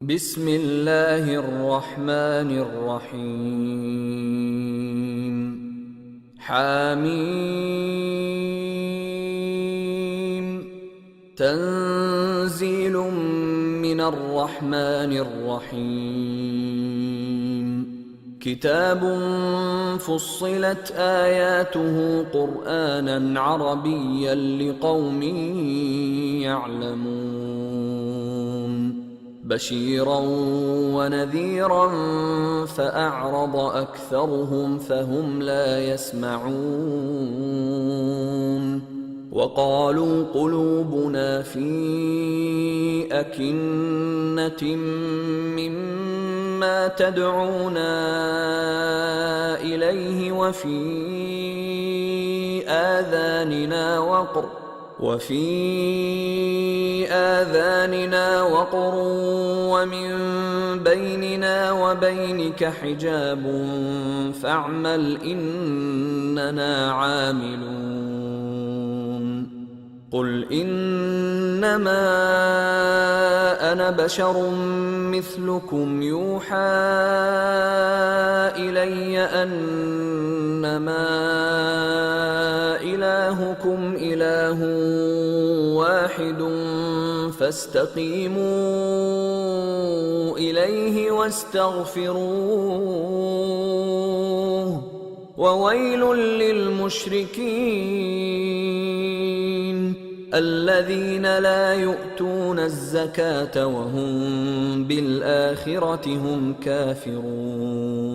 بسم اللہ الرحمن الرحیم حامیم تنزیل من الرحمن الرحیم کتاب فصلت آیاته قرآنا عربیا لقوم يعلمون بشيرا ونذيرا فأعرض أكثرهم فهم لا يسمعون وقالوا قلوبنا في أكنة مما تدعونا إليه وفي آذاننا وقر ومن بيننا وبينك حجاب فاعمل إننا عاملون قل إنما أنا بشر مثلكم يوحى إلي أنما إلهكم إله واحد فاستقيموا إليه واستغفروه وويل للمشركين الذين لا يؤتون الزكاة وهم بالآخرة هم كافرون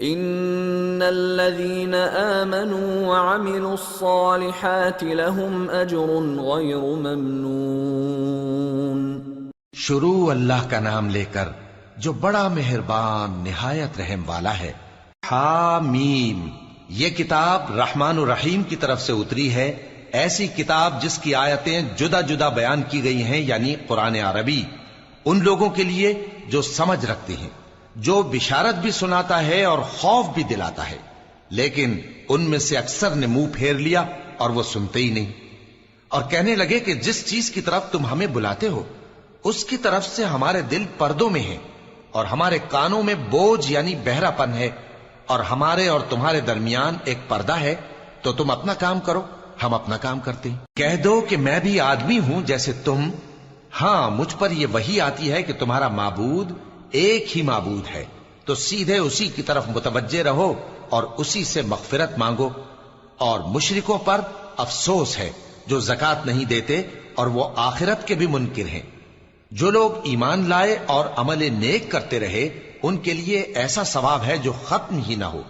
ان الذين آمنوا وعملوا الصالحات لهم اجر غیر ممنون۔ شروع اللہ کا نام لے کر جو بڑا مہربان نہایت رحم والا ہے۔ حامیم، یہ کتاب رحمان الرحیم کی طرف سے اتری ہے، ایسی کتاب جس کی آیتیں جدا جدا بیان کی گئی ہیں، یعنی قرآن عربی، ان لوگوں کے لیے جو سمجھ رکھتے ہیں، جو بشارت بھی سناتا ہے اور خوف بھی دلاتا ہے، لیکن ان میں سے اکثر نے منہ پھیر لیا اور وہ سنتے ہی نہیں، اور کہنے لگے کہ جس چیز کی طرف تم ہمیں بلاتے ہو اس کی طرف سے ہمارے دل پردوں میں ہیں، اور ہمارے کانوں میں بوجھ یعنی بہرا پن ہے، اور ہمارے اور تمہارے درمیان ایک پردہ ہے، تو تم اپنا کام کرو، ہم اپنا کام کرتے ہیں۔ کہہ دو کہ میں بھی آدمی ہوں جیسے تم، ہاں مجھ پر یہ وحی آتی ہے کہ تمہارا معبود ایک ہی معبود ہے، تو سیدھے اسی کی طرف متوجہ رہو اور اسی سے مغفرت مانگو۔ اور مشرکوں پر افسوس ہے جو زکوٰۃ نہیں دیتے اور وہ آخرت کے بھی منکر ہیں۔ جو لوگ ایمان لائے اور عمل نیک کرتے رہے ان کے لیے ایسا ثواب ہے جو ختم ہی نہ ہو۔